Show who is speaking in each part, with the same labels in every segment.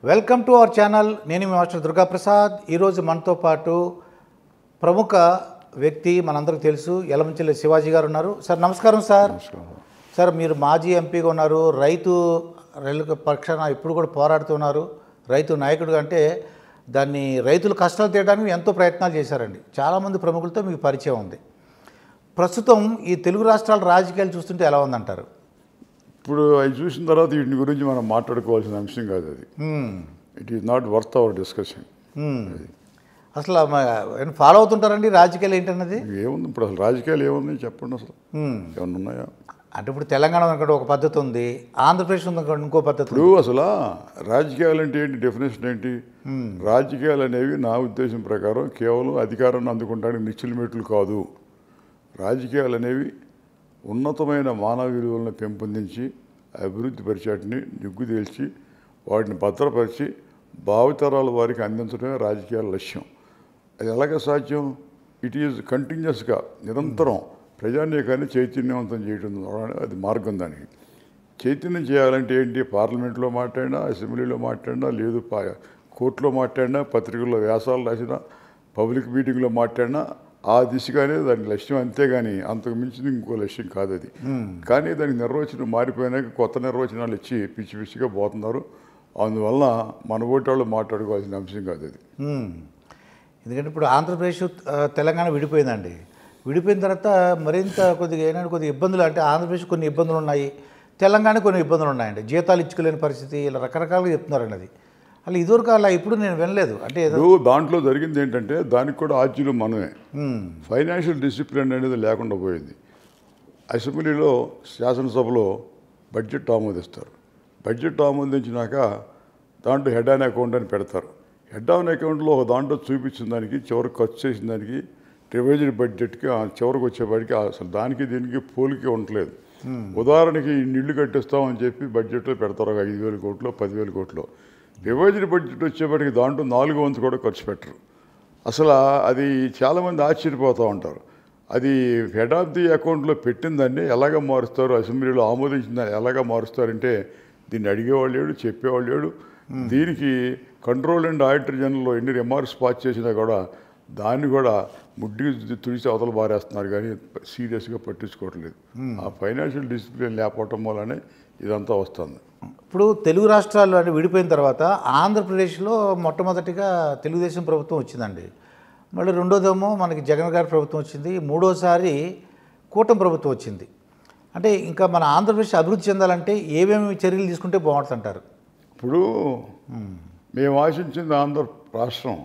Speaker 1: Welcome to our channel. నేను మీ master Durgaprasad. ఈరోజు మనతో పాటు ప్రముఖ వ్యక్తి, మనందరికీ తెలుసు, యలమంచిలి శివాజీ గారు ఉన్నారు. సార్ నమస్కారం. సార్ మీరు మాజీ ఎంపీగా ఉన్నారు, రైతు పక్షాన ఇప్పుడు కూడా పోరాడుతున్నారు, రైతు నాయకుడు. అంటే దాన్ని రైతుల కష్టాలు తీయడానికి ఎంతో ప్రయత్నాలు చేశారండి. చాలామంది ప్రముఖులతో మీకు పరిచయం ఉంది. ప్రస్తుతం ఈ తెలుగు రాష్ట్రాల రాజకీయాలు చూస్తుంటే ఎలా ఉందంటారు?
Speaker 2: ఇప్పుడు అవి చూసిన తర్వాత వీటి గురించి మనం మాట్లాడుకోవాల్సిన అంశం కాదు అది. It is not worth our discussion.
Speaker 1: అసలు ఫాలో అవుతుంటారండి రాజకీయాలు ఏంటన్నది?
Speaker 2: ఏముంది ఇప్పుడు అసలు రాజకీయాలు ఏముంది చెప్పండి. అసలు ఏమన్నా ఉన్నాయా?
Speaker 1: అంటే ఇప్పుడు తెలంగాణ అనుకుంటే ఒక పద్ధతి ఉంది, ఆంధ్రప్రదేశ్ ఉంది ఇంకో పద్ధతి.
Speaker 2: ఇప్పుడు అసలు రాజకీయాలు అంటే ఏంటి, డెఫినేషన్ ఏంటి? రాజకీయాలు అనేవి నా ఉద్దేశం ప్రకారం కేవలం అధికారాన్ని అందుకోవడానికి నిశ్చల మెట్లు కాదు. రాజకీయాలు అనేవి ఉన్నతమైన మానవ విలువలను పెంపొందించి అభివృద్ధి పరిచేటిని నిగ్గు తేల్చి వాటిని భద్రపరిచి భావితరాల వారికి అందించడమే రాజకీయాల లక్ష్యం. అది ఎలాగ సాధ్యం? ఇట్ ఈజ్ కంటిన్యూస్గా నిరంతరం ప్రజానీకాన్ని చైతన్యవంతం చేయడం ద్వారా అది మార్గం. దానికి చైతన్యం చేయాలంటే ఏంటి? పార్లమెంట్లో మాట్లాడినా, అసెంబ్లీలో మాట్లాడినా, లేదు కోర్టులో మాట్లాడినా, పత్రికల్లో వ్యాసాలు రాసినా, పబ్లిక్ మీటింగ్లో మాట్లాడినా ఆ దిశగానే దాని లక్ష్యం. అంతేగాని అంతకు మించింది ఇంకో లక్ష్యం కాదు అది. కానీ దానికి నిర్వచనం మారిపోయినాక కొత్త నిర్వచనాలు ఇచ్చి పిచ్చి పిచ్చిగా పోతున్నారు. అందువల్ల మన ఓటాళ్ళు మాట్లాడుకోవాల్సిన అంశం కాదు అది.
Speaker 1: ఎందుకంటే ఇప్పుడు ఆంధ్రప్రదేశ్ తెలంగాణ విడిపోయిందండి. విడిపోయిన తర్వాత మరింత కొద్దిగా ఇబ్బందులు, అంటే ఆంధ్రప్రదేశ్ కొన్ని ఇబ్బందులు ఉన్నాయి, తెలంగాణ కొన్ని ఇబ్బందులు ఉన్నాయండి. జీతాలు ఇచ్చుకోలేని పరిస్థితి, ఇలా రకరకాలుగా చెప్తున్నారండి. అది అలా ఇదివరకు అలా ఇప్పుడు నేను వినలేదు. అంటే
Speaker 2: దాంట్లో జరిగింది ఏంటంటే దానికి కూడా ఆద్యులు మనమే. ఫైనాన్షియల్ డిసిప్లిన్ అనేది లేకుండా పోయింది. అసెంబ్లీలో, శాసనసభలో బడ్జెట్ ఆమోదిస్తారు. బడ్జెట్ ఆమోదించినాక దాంట్లో హెడ్ ఆన్ అకౌంట్ అని పెడతారు. హెడ్ ఆన్ అకౌంట్లో ఒక దాంట్లో చూపించిన దానికి, చివరికి ఖర్చు చేసిన దానికి, రివైజ్డ్ బడ్జెట్కి చివరికి వచ్చేవాడికి అసలు దానికి దీనికి పోలికే ఉండలేదు. ఉదాహరణకి ఇల్లు కట్టిస్తామని చెప్పి బడ్జెట్లో పెడతారు 5,000 కోట్లు, 10,000 కోట్లు. రివైజ్డ్ బడ్జెట్ వచ్చేప్పటికి దాంట్లో 4/4 కూడా ఖర్చు పెట్టరు. అసలు అది చాలామంది ఆశ్చర్యపోతూ ఉంటారు. అది హెడ్ ఆఫ్ ది అకౌంట్లో పెట్టిందాన్ని ఎలాగ మారుస్తారు, అసెంబ్లీలో ఆమోదించిందని ఎలాగ మారుస్తారంటే దీన్ని అడిగేవాళ్ళు లేడు, చెప్పేవాళ్ళు లేడు. దీనికి కంట్రోల్ అండ్ ఆడిటర్ జనరల్లో ఎన్ని రిమార్క్స్ పాస్ చేసినా కూడా దాన్ని కూడా ముడ్డికి తుడిచి అవతల బారేస్తున్నారు, కానీ సీరియస్గా పట్టించుకోవట్లేదు. ఆ ఫైనాన్షియల్ డిసిప్లిన్ లేకపోవటం వల్లనే ఇదంతా వస్తుంది.
Speaker 1: ఇప్పుడు తెలుగు రాష్ట్రాలు అంటే విడిపోయిన తర్వాత ఆంధ్రప్రదేశ్లో మొట్టమొదటిగా తెలుగుదేశం ప్రభుత్వం వచ్చిందండి. మళ్ళీ రెండోదేమో మనకి జగన్ గారి ప్రభుత్వం వచ్చింది. మూడోసారి కూటమి ప్రభుత్వం వచ్చింది. అంటే ఇంకా మన ఆంధ్రప్రదేశ్ అభివృద్ధి చెందాలంటే ఏమేమి చర్యలు తీసుకుంటే బాగుంటుందంటారు?
Speaker 2: ఇప్పుడు మేము ఆశించింది ఆంధ్ర రాష్ట్రం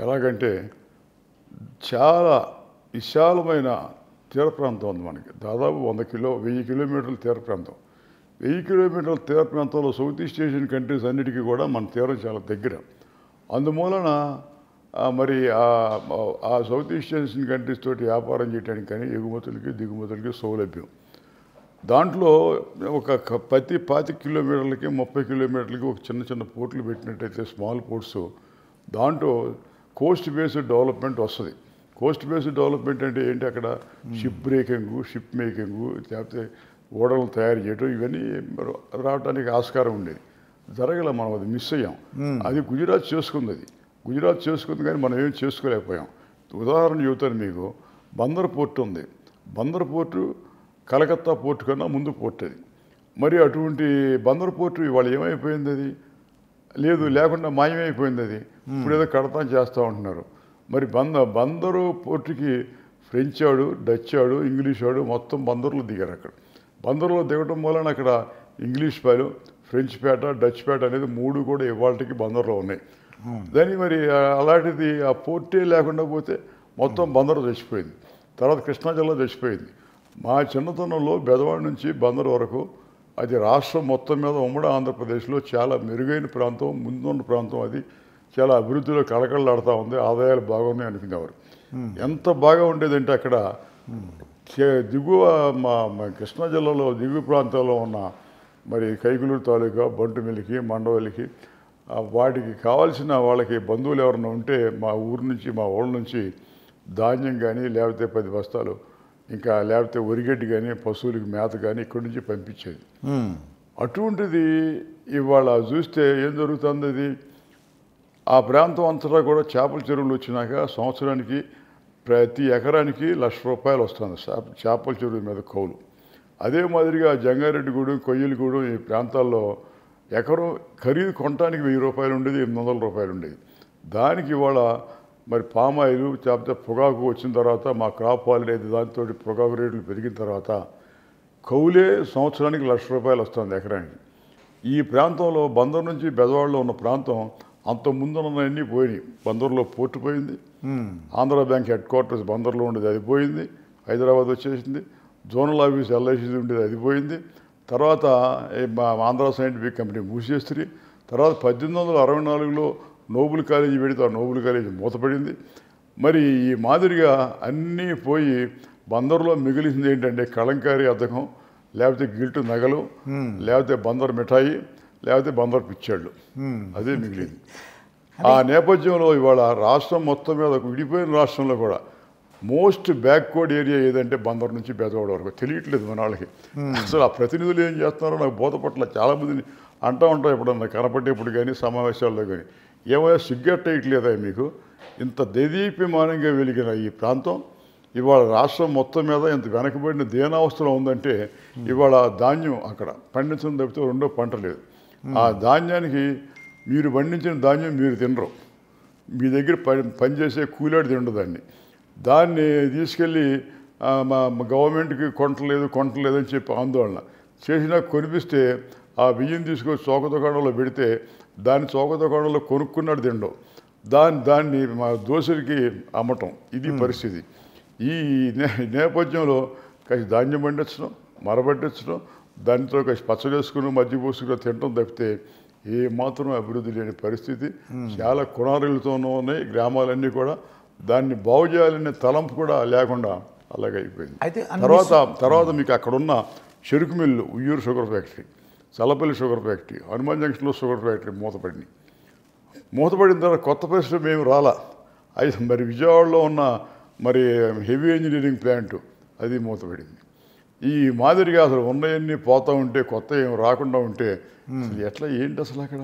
Speaker 2: ఎలాగంటే చాలా విశాలమైన తీర ప్రాంతం ఉంది మనకి. దాదాపు 1000 కిలోమీటర్ల తీర ప్రాంతం. 1000 కిలోమీటర్ల తీర ప్రాంతంలో సౌత్ ఈస్ట్ ఏషియన్ కంట్రీస్ అన్నిటికీ కూడా మన తీరం చాలా దగ్గర. అందుమూలన మరి ఆ సౌత్ ఈస్ట్ ఏషియన్ కంట్రీస్ తోటి వ్యాపారం చేయడానికి కానీ ఎగుమతులకి దిగుమతులకి సౌలభ్యం. దాంట్లో ప్రతి 25 కిలోమీటర్లకి 30 కిలోమీటర్లకి ఒక చిన్న చిన్న పోర్టులు పెట్టినట్టయితే, స్మాల్ పోర్ట్స్, దాంట్లో కోస్ట్ బేస్డ్ డెవలప్మెంట్ వస్తుంది. కోస్ట్ బేస్డ్ డెవలప్మెంట్ అంటే ఏంటి? అక్కడ షిప్ బ్రేకింగు, షిప్ మేకింగు, లేకపోతే ఓడలను తయారు చేయడం, ఇవన్నీ రావడానికి ఆస్కారం ఉండేది. జరగలే, మనం అది మిస్ అయ్యాం. అది గుజరాత్ చేసుకుంది కానీ మనం ఏం చేసుకోలేకపోయాం. ఉదాహరణ చెబుతాను మీకు. బందర్ పోర్టు ఉంది. బందర్ పోర్టు కలకత్తా పోర్టు కన్నా ముందు పోర్టు అది. మరి అటువంటి బందర్ పోర్టు ఇవాళ ఏమైపోయింది? అది లేకుండా మాయమైపోయింది. అది ఇప్పుడు ఏదో కడతాం చేస్తూ ఉంటున్నారు. మరి బందరు పోర్టుకి ఫ్రెంచ్ వాడు, డచ్ వాడు, ఇంగ్లీష్ వాడు మొత్తం బందర్లో దిగారు. అక్కడ బందర్లో దిగటం వలన అక్కడ ఇంగ్లీష్ పేరు, ఫ్రెంచ్ పేట, డచ్ పేట అనేది 3 కూడా ఇవాళకి బందర్లో ఉన్నాయి. దాన్ని మరి అలాంటిది ఆ పోర్టే లేకుండా పోతే మొత్తం బందరు చచ్చిపోయింది. తర్వాత కృష్ణా జిల్లా చచ్చిపోయింది. మా చిన్నతనంలో బెదవాడ నుంచి బందరు వరకు అది రాష్ట్రం మొత్తం మీద ఉమ్మడి ఆంధ్రప్రదేశ్లో చాలా మెరుగైన ప్రాంతం, ముందున్న ప్రాంతం. అది చాలా అభివృద్ధిలో కళకళలాడుతూ ఉంది, ఆదాయాలు బాగున్నాయి అనుకునేవారు. ఎంత బాగా ఉండేదంటే అక్కడ దిగువ మా కృష్ణా జిల్లాలో దిగువ ప్రాంతాల్లో ఉన్న మరి కైకులూరు తాలూకా, బంటుమిల్లికి, మండవల్లికి వాటికి కావాల్సిన వాళ్ళకి బంధువులు ఎవరైనా ఉంటే మా ఊరు నుంచి, మా ఊళ్ళ నుంచి ధాన్యం కానీ, లేకపోతే 10 బస్తాలు, ఇంకా లేకపోతే ఒరిగడ్డి కానీ, పశువులకి మేత కానీ ఇక్కడి నుంచి పంపించేది. అటువంటిది ఇవాళ చూస్తే ఏం జరుగుతుంది ఇది ఆ ప్రాంతం అంతటా కూడా చేపల చెరువులు వచ్చినాక సంవత్సరానికి ప్రతి ఎకరానికి ₹1,00,000 వస్తుంది చేపల చెరువు మీద కౌలు. అదే మాదిరిగా జంగారెడ్డిగూడెం, కొయ్యలగూడెం ఈ ప్రాంతాల్లో ఎకరం ఖరీదు కొనడానికి ₹1,000 ఉండేది, ₹800 ఉండేది. దానికి ఇవాళ మరి పామాయిలు లేకపోతే పొగాకు వచ్చిన తర్వాత మా క్రాప్ హాలిడే దాంతో పొగాకు రేట్లు పెరిగిన తర్వాత కౌలే సంవత్సరానికి ₹1,00,000 వస్తుంది ఎకరానికి. ఈ ప్రాంతంలో బందర్ నుంచి బెజవాడలో ఉన్న ప్రాంతం అంత ముందున్నవన్నీ పోయినాయి. బందర్లో పోర్టు పోయింది, ఆంధ్ర బ్యాంక్ హెడ్ క్వార్టర్స్ బందర్లో ఉండేది అది పోయింది, హైదరాబాద్ వచ్చేసింది, జోనల్ ఆఫీస్ ఎల్ఐసి ఉండేది అది పోయింది. తర్వాత ఆంధ్ర సైంటిఫిక్ కంపెనీ మూసేస్తుంది. తర్వాత 1864లో నోబుల్ కాలేజీ పెడితే ఆ నోబుల్ కాలేజీ మూతపడింది. మరి ఈ మాదిరిగా అన్నీ పోయి బందర్లో మిగిలింది ఏంటంటే కలంకారీ అద్దకం, లేకపోతే గిల్టు నగలు, లేకపోతే బందర్ మిఠాయి, లేకపోతే బందర్ పిచ్చాళ్ళు, అదే మిగిలింది. ఆ నేపథ్యంలో ఇవాళ రాష్ట్రం మొత్తం మీద విడిపోయిన రాష్ట్రంలో కూడా మోస్ట్ బ్యాక్వర్డ్ ఏరియా ఏదంటే బందర్ నుంచి బెజవాడ వరకు తెలియట్లేదు మన వాళ్ళకి. అసలు ఆ ప్రతినిధులు ఏం చేస్తున్నారో నాకు బోధపట్ల చాలామందిని అంటూ ఉంటాం ఎప్పుడన్నా కనపడేప్పుడు కానీ సమావేశాల్లో కానీ. ఏమైనా సిగ్గట్టేయట్లేదా మీకు? ఇంత దేదీప్యమానంగా వెలిగిన ఈ ప్రాంతం ఇవాళ రాష్ట్రం మొత్తం మీద ఇంత వెనకబడిన దేనావస్థలో ఉందంటే ఇవాళ ధాన్యం అక్కడ పండించడం తప్పితే రెండో పంట లేదు. ఆ ధాన్యానికి మీరు పండించిన ధాన్యం మీరు తినరు, మీ దగ్గర పనిచేసే కూలాడు తినడు దాన్ని తీసుకెళ్ళి మా గవర్నమెంట్కి కొంటలేదు అని చెప్పి ఆందోళన చేసినా కొనిపిస్తే ఆ బియ్యం తీసుకొని చౌక దుకాణంలో పెడితే దాన్ని చౌక దుకాణంలో కొనుక్కున్నాడు తినడం, దాన్ని మా దోశలకి అమ్మటం, ఇది పరిస్థితి. ఈ నేపథ్యంలో కాసి ధాన్యం పండించడం, మరబట్టించడం, దానితో కాసి పచ్చడి వేసుకుని మధ్య పోసుకుని తినడం తప్పితే ఏ మాత్రం అభివృద్ధి లేని పరిస్థితి. చాలా కుణారులతోనూ ఉన్నాయి గ్రామాలన్నీ కూడా. దాన్ని బాగు చేయాలనే తలంపు కూడా లేకుండా అలాగే అయిపోయింది. తర్వాత మీకు అక్కడున్న చెరుకు mill, Uyyuru sugar factory, Challapalli sugar factory, Hanuman జంక్షన్లో షుగర్ ఫ్యాక్టరీ మూతపడిన తర్వాత కొత్త పరిశ్రమ ఏమి రాలా. అయితే మరి విజయవాడలో ఉన్న మరి హెవీ ఇంజనీరింగ్ ప్లాంట్ అది మూతపడింది. ఈ మాదిరిగా అసలు ఉన్నవన్నీ పోతూ ఉంటే కొత్త ఏం రాకుండా ఉంటే అసలు ఎట్లా ఏంటి అసలు అక్కడ